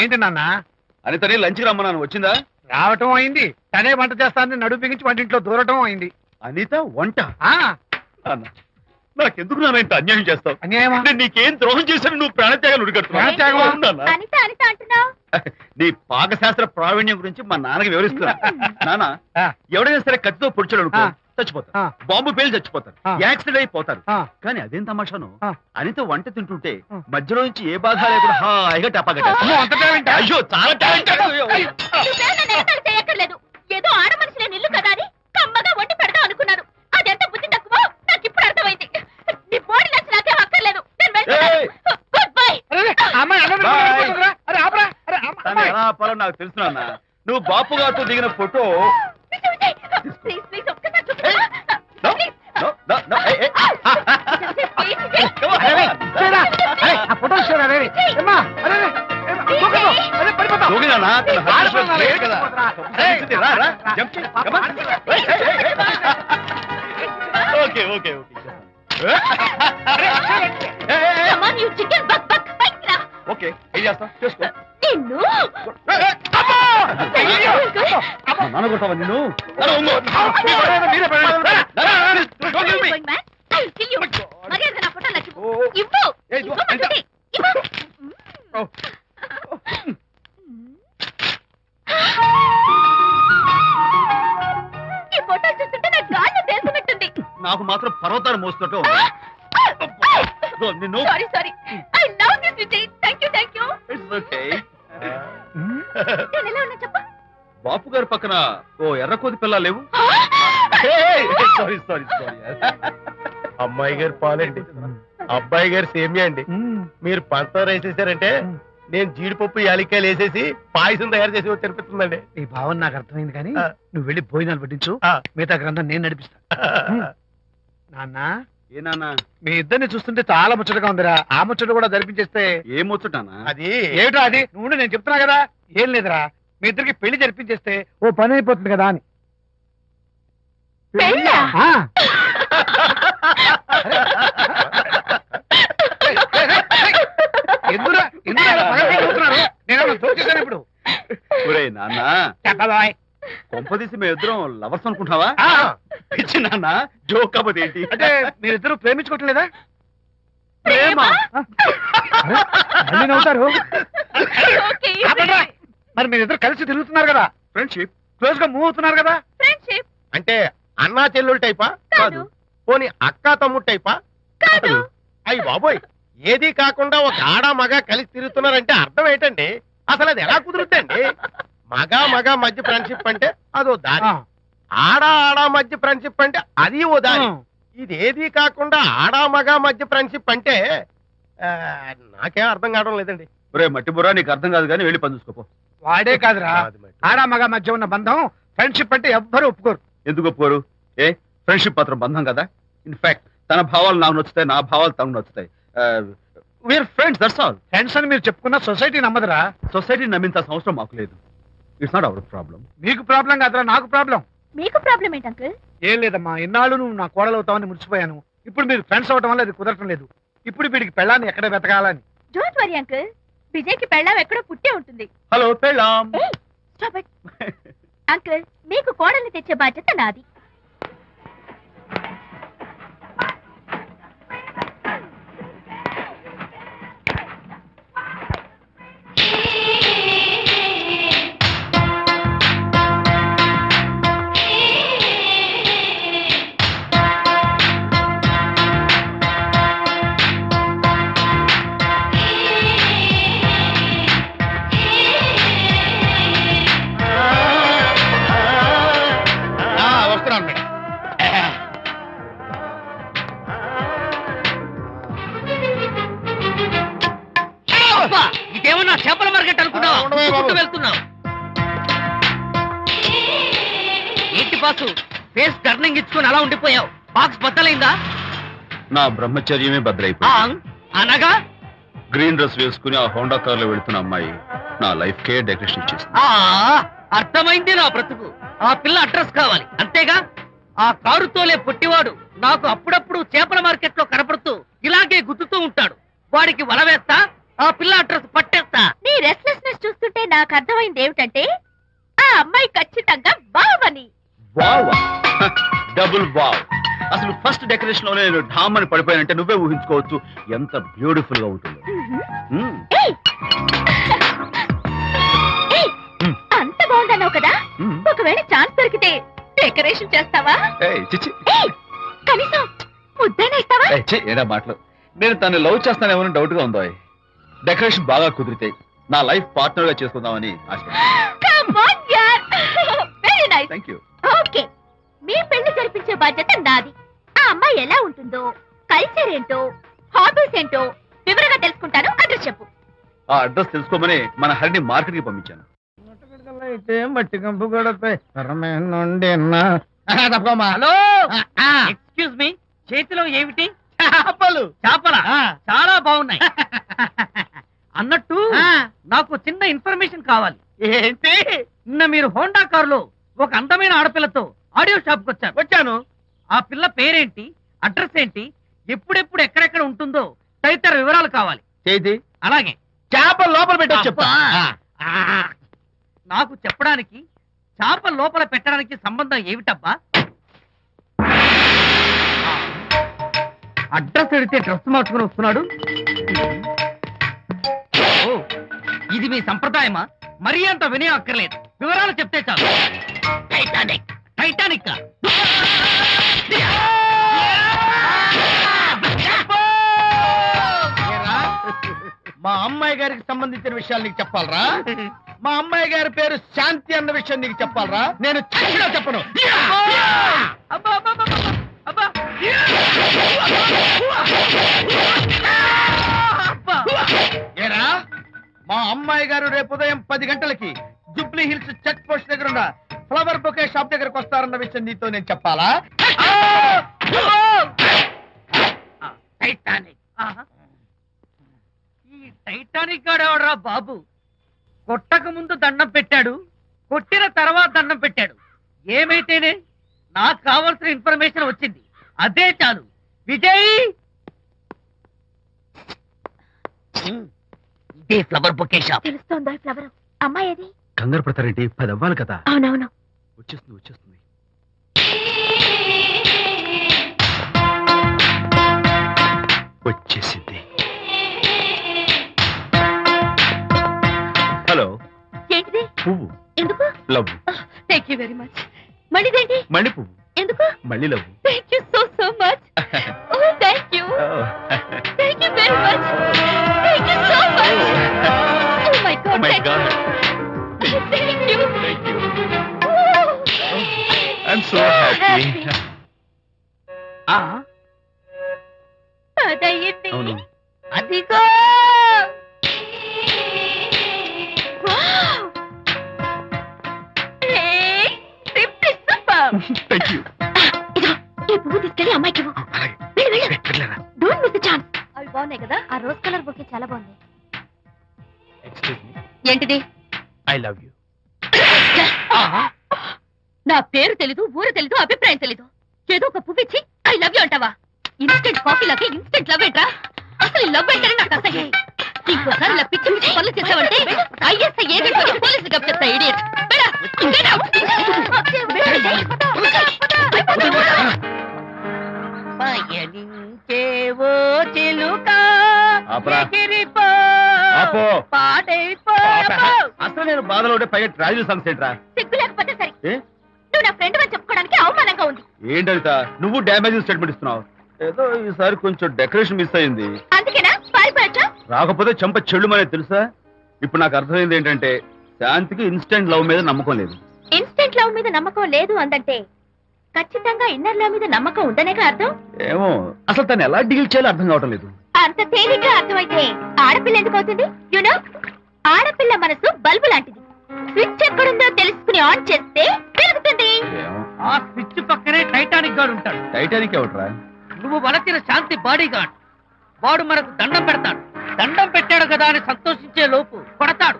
ఏంటి నాన్న? అనితని లంచ్కి రమ్మన్నాను, వచ్చిందా? రావటం అయింది, తనే వంట చేస్తానని నడుము బిగించి వంటింట్లో దూరటం అయింది. అనిత వంట? అన్న నాకెందుకు నాన్న ఇంత అన్యాయం చేస్తావు? అన్యాయమా? నీకేం ద్రోహం చేశాను? నువ్వు ప్రాణత్యాగాలు ఉడికడుతున్నావు. నీ పాకశాస్త్ర ప్రావీణ్యం గురించి మా నాన్నకి వివరిస్తున్నా. నాన్న, ఎవడైనా సరే కత్తితో పొడిచాడు అనుకో చచ్చిపోతారు, బాంబు పేలు చచ్చిపోతారు, యాక్సిడెంట్ అయిపోతారు. కానీ అదేం తమాషాను, అనిత వంట తింటుంటే మధ్యలో నుంచి ఏ బాధ లేకుండా హాయిగా టపాకట్టేస్తా. అయ్యో చాలా ఏదో ఆడ మనిషిన నిల్లు కదా అని కమ్మగా వండి పెడదాం అనుకున్నాను. అదెంత బుద్ధి తక్కువ నాకు ఇప్పుడు అర్థమైంది. నీ బాడీ నచ్చి నాకేం అక్కర్లేదు. నాకు తెలుసు నాన్న, నువ్వు బాపు గారితో దిగిన ఫోటో ఓకే ఓకే ఓకే ఏం చేస్తావు చేసుకో. నాన్న కొట్టావా నిన్ను? నాకు మాత్రం పర్వతాలు మోస్తున్నట్టు నిన్ను. బాపు గారి పక్కన ఓ ఎర్రకోతి పిల్ల లేవు? Sorry sorry sorry. అమ్మాయి గారు పాలండి, అబ్బాయి గారు సేమియా అండి. మీరు పంచదార వేసేసారంటే నేను జీడిపప్పు యాలిక్కాయలు వేసేసి పాయసం తయారు చేసి తినిపిస్తుందండి. ఈ భావన నాకు అర్థమైంది, కానీ నువ్వు వెళ్ళి భోజనాలు పట్టించు, మిగతా గ్రంథం నేను నడిపిస్తా. నాన్న, ఏ నాన్న, మీ ఇద్దరిని చూస్తుంటే చాలా ముచ్చటగా ఉందిరా. ఆ ముచ్చట కూడా జరిపించేస్తే. ఏ ముచ్చటానా? అది ఏమిటో అది నువ్వు నేను చెప్తున్నా కదా. ఏం లేదురా, మీ ఇద్దరికి పెళ్లి జరిపించేస్తే ఓ పని అయిపోతుంది కదా అని. ఇప్పుడు నాన్న కొంపదీసి మేము ఇద్దరం లవర్స్ అనుకుంటావా? పిచ్చి నాన్న, జోక్ కాబట్టి ఏంటి అంటే మీరిద్దరు ప్రేమించుకోవట్లేదా? ప్రేమ నవ్వుతారు. మరి మీరిద్దరు కలిసి తిరుగుతున్నారు కదా, ఫ్రెండ్షిప్, క్లోజ్ గా మూవ్ అవుతున్నారు కదా. ఫ్రెండ్షిప్ అంటే అన్నా చెల్లెలు టైపా? కాదు. పోనీ అక్కా తమ్ముడు టైపా? కాదు. అయ్యి బాబోయ్, ఏది కాకుండా ఒక ఆడ మగ కలిసి తిరుగుతున్నారంటే అర్థం ఏంటండి? అసలు అది ఎలా కుదురుద్దండి? మగ మగ మధ్య ఫ్రెండ్షిప్ అంటే అదో దారి, ఆడ ఆడ మధ్య ఫ్రెండ్షిప్ అంటే అది ఓ దారి. ఇది ఏది కాకుండా ఆడ మగ మధ్య ఫ్రెండ్షిప్ అంటే నాకేం అర్థం కావడం లేదండి. ఒరే మట్టి బుర్రా, నీకు అర్థం కాదు కానీ వెళ్ళి పని చూసుకోపో. వాడే కాదురా, ఆడ మగ మధ్య ఉన్న బంధం ఫ్రెండ్షిప్ అంటే ఎవ్వరు ఒప్పుకోరు. ఎందుకు ఒప్పుకోరు? ఏ ఫ్రెండ్షిప్ మాత్రం బంధం కదా. ఇన్ఫాక్ట్ తన భావాలు నాకు నచ్చుతాయి, నా భావాలు తనకు నచ్చుతాయి. We are friends, that's all. Friends అని మీరు చెప్పుకున్న సొసైటీ నమ్మదురా. సొసైటీ నమ్మింత అవసరం మాకు లేదు. It's not our problem. మీకు ప్రాబ్లం కాదురా, నాకు ప్రాబ్లం. మీకు ప్రాబ్లం ఏంటి అంకుల్? ఏం లేదమ్మా, ఇన్నాళ్ళు నువ్వు నా కోడలు అవుతావని మురిసిపోయాను. ఇప్పుడు మీరు ఫ్రెండ్స్ అవడం వల్ల అది కుదరటం లేదు. ఇప్పుడు వీడికి పెళ్ళాన్ని ఎక్కడ వెతకాలని. డోంట్ వరీ అంకుల్, విజయ్కి పెళ్ళాం ఎక్కడో పుట్టే ఉంటుంది. హలో పెళ్ళాం. అంకుల్, మీకు కోడల్ని తెచ్చే బాధ్యత నాది. ఇదేమన్నా చేపల మార్కెట్ అనుకున్నావు? వెళ్తున్నావు ఏంటి బాసు? ఫేస్ టర్నింగ్ ఇచ్చుకుని అలా ఉండిపోయావు. బాక్స్ బద్దలైందా? నా బ్రహ్మచర్యమే బద్దలైపోయింది. అనగా గ్రీన్ డ్రెస్ వేసుకుని ఆ హోండా కార్ లో వెళుతున్న అమ్మాయి నా లైఫ్ కే డెకరేషన్ ఇచ్చేసింది. అర్థమైంది నా బ్రతుకు. ఆ పిల్ల అడ్రస్ కావాలి అంతేగా. ఆ కారుతోలే పొట్టివాడు నాకు అప్పుడప్పుడు చేపల మార్కెట్ లో కనపడుతూ ఇలాగే గుద్దుతూ ఉంటాడు. వాడికి వల వేస్తా, ఆ పిల్ల అడ్రస్ పట్టేస్తా. నీ రెస్ట్లెస్నెస్ చూస్తూ నాకు అర్థమైంది ఏమిటంటే ఆ అమ్మాయి ఖచ్చితంగా బావని. Wow, double wow. అసలు ఫస్ట్ డెకరేషన్ లో నేను ఢామ్ అని పడిపోయానంటే నువ్వే ఊహించుకోవచ్చు ఎంత బ్యూటిఫుల్ గా ఉంటుందో. ఏయ్! ఏయ్! అంత బాగుందన్నావు కదా, ఒకవేళ ఛాన్స్ దొరికితే డెకరేషన్ చేస్తావా? చిచ్చి, ఏయ్! కనీసం ముద్దైనా ఇస్తావా? ఏడా మాటలు. నేను తను లవ్ చేస్తానేమో డౌట్ గా ఉందో. డెకరేషన్ బాగా కుదిరితే నా లైఫ్ పార్ట్నర్ గా చేసుకుందామని థ్యాంక్ యూ. ఓకే, మీ పెళ్లి జరిపించే బాధ్యత నాది. ఆ అమ్మాయి ఎలా ఉంటుందో, కల్చర్ ఏంటో, హాబీస్ ఏంటో వివరంగా తెలుసుకుంటాను. అడ్రస్ చెప్పు. ఆ అడ్రస్ తెలుసుకోమని మన హరిని మార్కెట్ కి పంపించాను. మట్టి కంపు కూడా హలో, ఎక్స్క్యూజ్ మీ, చేతిలో ఏమిటి? చేపలు. చేపల చాలా బాగున్నాయి. అన్నట్టు నాకు చిన్న ఇన్ఫర్మేషన్ కావాలి. ఏంటి? నిన్న మీరు హోండా కారులో ఒక అందమైన ఆడపిల్లతో ఆడియో షాప్ కు వచ్చాను. ఆ పిల్ల పేరేంటి, అడ్రస్ ఏంటి, ఎప్పుడెప్పుడు ఎక్కడెక్కడ ఉంటుందో తదితర వివరాలు కావాలి. చేతి అలాగే చేపలు లోపల పెట్టొచ్చు చెప్తా. నాకు చెప్పడానికి చేప లోపల పెట్టడానికి సంబంధం ఏమిటబ్బా? అడ్రస్ అడిగితే డ్రెస్ మార్చుకుని వస్తున్నాడు. ఓ, ఇది మీ సంప్రదాయమా? మరీ అంత వినయం అక్కర్లేదు, వివరాలు చెప్తే చాలు. టైటానిక్. టైటానిక్ మా అమ్మాయి గారికి సంబంధించిన విషయాలు నీకు చెప్పాలరా? మా అమ్మాయి గారి పేరు శాంతి అన్న విషయం నీకు చెప్పాలరా? నేను చచ్చినా చెప్పను. అబ్బా అబ్బా అబ్బా అబ్బా. ఏరా, మా అమ్మాయి గారు రేపు ఉదయం 10 గంటలకి జూబ్లీ హిల్స్ చెక్ పోస్ట్ దగ్గర ఉన్న ఫ్లవర్ బొకే షాప్ దగ్గరకు వస్తారన్న విషయం నీతో నేను చెప్పాలా? టైటానిక్. ఈ టైటానిక్ ఆడేవాడరా బాబు. కొట్టక ముందు దండం పెట్టాడు, కొట్టిన తర్వాత దండం పెట్టాడు. ఏమైతేనే నాకు కావాల్సిన ఇన్ఫర్మేషన్ వచ్చింది, అదే చాలు. విజయ్, ఇదే ఫ్లవర్ బొకే షాప్. తెలుస్తోందా ఫ్లవర్? అమ్మాయి ఏది? కంగారు పడతారేంటి, 10 అవ్వాలి కదా. అవునవును, వచ్చేస్తుంది వచ్చేస్తుంది. వచ్చేసింది. హలో. ఏంటిది? పువ్వు. ఎందుకు? Love. Thank you very much. మళ్ళీదేంటి? మళ్ళీ పువ్వు. ఎందుకు? మళ్ళీ love. Thank you so so much. Oh thank you. Thank you very much. Thank you so much. Oh my god. My god. Thank you. Thank you. I'm so happy. అదయ్యింది. అవును. అదిగో. Thank you. ఈ పువ్వు తీసుకెళ్ళి అమ్మాయికి ఇవ్వు. వెళ్ళు, వెళ్ళు. Don't miss the chance. అవి బాగున్నాయి కదా? ఆ రోజ్ కలర్ బొకే చాలా బాగుంది. ఎక్స్క్యూజ్ మీ. ఏంటిది? I love you. నా పేరు తెలీదు, ఊరు తెలీదు, అభిప్రాయం తెలీదు. ఏదో ఒక పువ్వు ఇచ్చి ఐ లవ్ యూ అంటావా? ఇన్స్టెంట్ కాఫీలకి ఇన్స్టెంట్ లవ్ ఏంట్రా? అసలు ఈ లవ్ ఏంటని నాకు అసహ్యం. ఇంకోసారి ఇలా పిచ్చి పిచ్చి పనులు చేసావంటే ఐఎస్ఐ ఏజెంట్ వచ్చి పోలీసులు కప్పిస్తా. ఇడియట్. పయనించేవో చిలుక ఎగిరిపో, ఆపో. పాడైపో. అసలు నేను బాధలో ఉంటే పైగా ట్రాజడీ సాంగ్స్ ఏంట్రా? సిగ్గు లేకపోతే సరే. ఏ? నువ్వు నా ఫ్రెండ్ అని చెప్పుకోవడానికి అవమానంగా ఉంది. ఏంటంట నువ్వు డ్యామేజింగ్ స్టేట్మెంట్ ఇస్తున్నావు? ఏదో ఈసారి కొంచెం డెకరేషన్ మిస్ అయింది. అందుకేనా పారిపోయా? రాకపోతే చెంప చెల్లుమనేది తెలుసా? ఇప్పుడు నాకు అర్థమైంది ఏంటంటే శాంతికి ఇన్స్టెంట్ లవ్ మీద నమ్మకం లేదు. ఇన్స్టెంట్ లవ్ మీద నమ్మకం లేదు అందంటే ఖచ్చితంగా ఇన్నర్ లవ్ మీద నమ్మకం ఉందనేగా అర్థం. ఏమో అసలు తను ఎలా డీల్ చేయాలో అర్థం కావటం లేదు. అంత తేలిగ్గా అర్థమైతే ఆడపిల్ల ఎందుకు అవుతుంది? యునో, ఆడపిల్ల మనసు బల్బు లాంటిది. స్విచ్ ఎక్కడుందో తెలుసుకుని ఆన్ చేస్తే పెరుగుతుంది. ఆ స్విచ్ పక్కనే టైటానిక్ గార్డ్ ఉంటాడు. టైటానిక్ ఎవట్రా? నువ్వు వలచిన శాంతి బాడీ గార్డ్. వాడు మనకు దండం పెడతాడు. దండం పెట్టాడు కదా అని సంతోషించే లోపు కొడతాడు.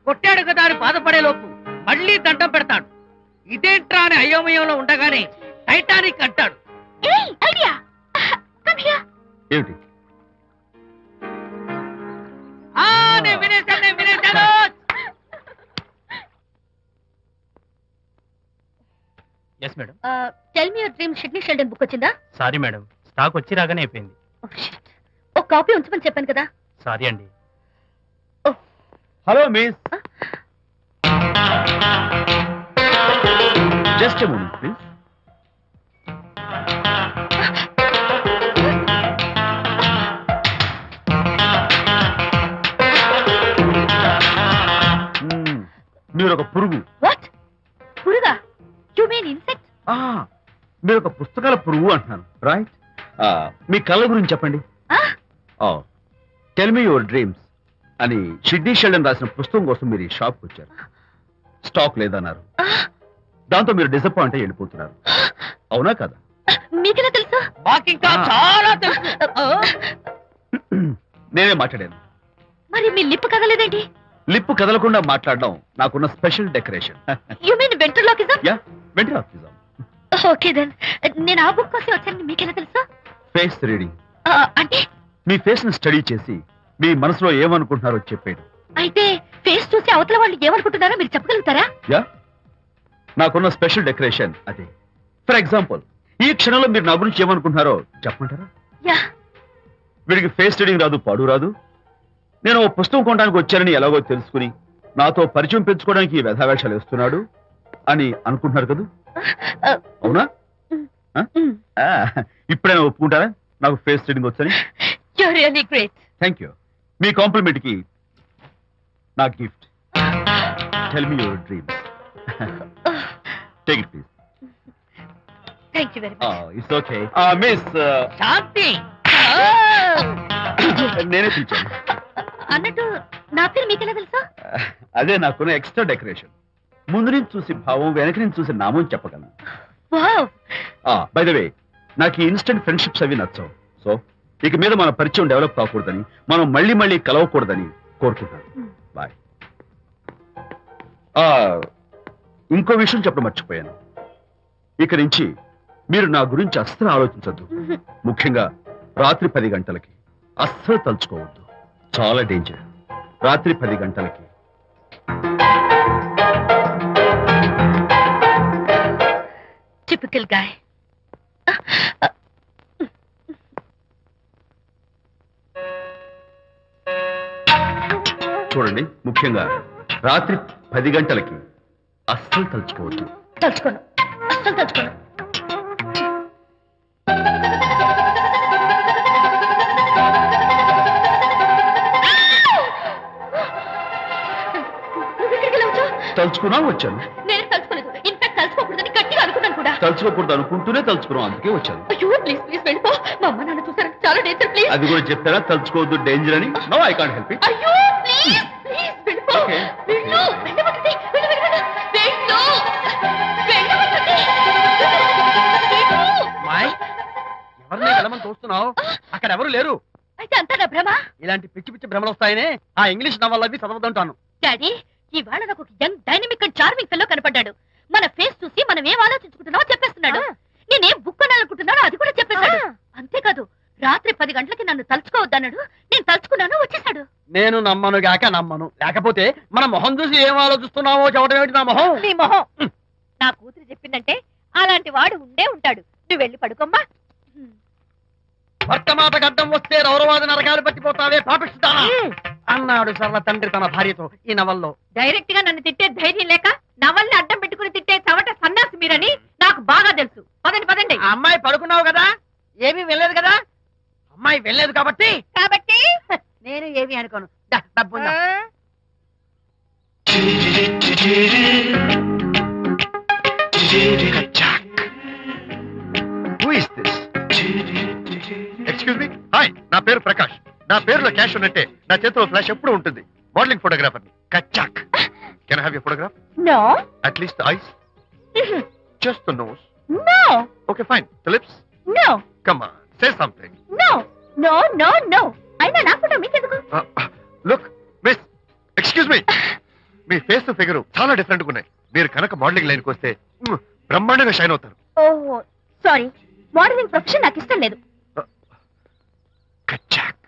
కొట్టాడు కదా అని బాధపడే లోపు మళ్ళీ దండం పెడతాడు. ఇదేంట్రా అని అయోమయంలో ఉండగానే టైటానిక్ అంటాడు. ఏమిటి? నేను వినేశాను. Yes madam. Tell me your dream Sidney Sheldon book వచ్చిందా? సారీ మేడం, స్టాక్ వచ్చి రాగానే అయిపోయింది. ఒక కాపీ ఉంచమని చెప్పాను కదా. సారీ అండి. Hello miss, just a moment please. మీరు ఒక పురుగు. వాట్? పురుగా? You mean insect? మీరు ఒక పుస్తకాల పురుగు అంటున్నాను, రైట్? మీ కళ్ళ గురించి చెప్పండి. టెల్ మీ యువర్ డ్రీమ్స్ అని షిడ్నీ షెల్డన్ రాసిన పుస్తకం కోసం మీరు ఈ షాప్కి వచ్చారు. స్టాక్ లేదన్నారు. దాంతో మీరు డిసప్పాయింట్ అయ్యి వెళ్ళిపోతున్నారు, అవునా కదా? మీకెలా తెలుసు? మాకింకా చాలా తెలుసు. నేనే మాట్లాడాను. మరి మీ లిప్ కదలేదేంటి? లిప్పు కదలకుండా మాట్లాడడం నాకున్న special decoration. You mean ventriloquism? Yeah, ventriloquism. Okay then. నేను ఆ బుక్ కోసం వచ్చానని మీకెలా తెలుసు? Face reading. అంటే మీ ఫేస్ ని స్టడీ చేసి మీ మనసులో ఏమనుకుంటున్నారో చెప్పేది. అయితే ఫేస్ చూసి అవతల వాళ్ళు ఏమనుకుంటున్నారో మీరు చెప్పగలుగుతారా? యా, నాకున్న స్పెషల్ డెకరేషన్ అదే. ఫర్ ఎగ్జాంపుల్, ఈ క్షణంలో మీరు నా గురించి ఏమనుకుంటున్నారో చెప్పమంటారా? యా. వీడికి ఫేస్ రీడింగ్ రాదు, పాడు రాదు. నేను ఓ పుస్తకం కొనడానికి వచ్చానని ఎలాగో తెలుసుకుని నాతో పరిచయం పెంచుకోవడానికి ఈ వ్యధావేషాలు వేస్తున్నాడు అని అనుకుంటున్నారు కదా, అవునా? ఇప్పుడైనా ఒప్పుకుంటారా నాకు ఫేస్ రీడింగ్ వచ్చని? You are really great. Thank you. మీ కాంప్లిమెంట్ కి నా గిఫ్ట్. Tell me your dreams. Take it please. Thank you very much. It's okay. Miss Shanti. నేనే పిలిచాను. అన్నట్టు నా పేరు మీకెలా తెలుసా? అదే నాకున్న ఎక్స్ట్రా డెకరేషన్. ముందు నుంచి చూసి భావం, వెనక నుంచి చూసి నామం చెప్పగలను. వావ్. బై ద వే, నాకు ఈ ఇన్స్టెంట్ ఫ్రెండ్షిప్స్ అవి నచ్చవు. సో ఇక మీద మన పరిచయం డెవలప్ కాకూడదని, మనం మళ్ళీ మళ్ళీ కలవకూడదని కోరుకుంటాను. బాయ్. ఇంకో విషయం చెప్పడం మర్చిపోయాను. ఇక నుంచి మీరు నా గురించి అస్సలు ఆలోచించద్దు. ముఖ్యంగా రాత్రి 10 గంటలకి అస్సలు తలుచుకోవద్దు. చాలా డేంజర్. రాత్రి 10 గంటలకి. Typical guy. చూడండి, ముఖ్యంగా రాత్రి 10 గంటలకి అస్సలు తలుచుకోవద్దు. తలుచుకోను, అస్సలు తలుచుకోను. తలుచుకున్నా వచ్చాను. నేను తలుచుకోలేదు. ఇన్ఫాక్ట్ తలుచుకోకూడదని గట్టిగా అనుకున్నాను కూడా. తలుచుకోకూడదు అనుకుంటూనే తలుచుకున్నాం, అందుకే వచ్చాను. అయ్యో ప్లీజ్ ప్లీజ్ వెళ్ళిపో. మా అమ్మ నాన్న చూసారు, చాలా డేంజర్. ప్లీజ్. అది కూడా చెప్తారా తలుచుకోవద్దు డేంజర్ అని? No, I can't help it. అయ్యో ప్లీజ్ ప్లీజ్ వెళ్ళిపో. Okay. వెళ్ళు, వెళ్ళవద్దండి. వెళ్ళు వెళ్ళు వెళ్ళు. వెళ్ళు. వెళ్ళవద్దండి. వెళ్ళు. మాయ్, ఎవరిని వెళ్ళమని చూస్తున్నావు? అక్కడ ఎవరు లేరు. అయితే అంతా నా భ్రమ? ఇలాంటి పిచ్చి పిచ్చి భ్రమలు వస్తాయనే ఆ ఇంగ్లీష్ నవల్ అవి చదవదంటాను. డాడీ, ఇవాళ నాకు ఒక young dynamic and charming fellow కనపడ్డాడు. మన ఫేస్ చూసి మనం ఏం ఆలోచించుకుంటున్నావో చెప్పేస్తున్నాడు. నేనేం బుక్ అనాలనుకుంటున్నానో అది కూడా చెప్పేశాడు. అంతేకాదు, రాత్రి 10 గంటలకి నన్ను తలుచుకోవద్దన్నాడు. నేను తలుచుకున్నాను, వచ్చేసాడు. నేను నమ్మను గాక నమ్మను. లేకపోతే మన మొహం చూసి ఏం ఆలోచిస్తున్నావో చెప్పడం ఏమిటి నా మొహం? నీ మొహం. నా కూతురు చెప్పిందంటే అలాంటి వాడు ఉండే ఉంటాడు. నువ్వు వెళ్ళి పడుకోమ్మా. వర్తమాట గడ్డం వస్తే రౌరవాది నరకాలు పట్టిపోతావే పాపిస్తానా అన్నాడు సర్వ తండ్రి తన భార్యతో ఈ నవల్లో. డైరెక్ట్ గా నన్ను తిట్టే ధైర్యం లేక నవల్ని అడ్డం పెట్టుకుని తిట్టే చవట సన్నాసి మీరని నాకు బాగా తెలుసు. పదండి పదండి. ఆ అమ్మాయి పడుకున్నావు కదా, ఏమీ వెళ్ళలేదు కదా. అమ్మాయి వెళ్ళలేదు కాబట్టి నేను ఏమీ అనుకోను. డబ్బు ఎక్స్క్యూజ్ మీ. హాయ్, నా పేరు ప్రకాష్. నా పేరులో క్యాష్ ఉన్నట్టే నా చేతిలో ఫ్లాష్ ఎప్పుడు ఉంటుంది. మోడలింగ్ ఫోటోగ్రాఫర్ ని. కచ్చాక్. Can I have your photograph? No. At least the eyes, just the nose. No. Okay fine. The lips? No. Come on, say something. No no no no. అయినా నా ఫోటో మీకెందుకు? Look miss, excuse me. మీ face figure చాలా different గా ఉన్నాయి. మీరు కనుక modelling లైన్కి వస్తే బ్రహ్మాండంగా షైన్ అవుతారు. ఓహో సారీ, మోడలింగ్ ప్రొఫెషన్ నాకు ఇష్టం లేదు. కచ్చాక్.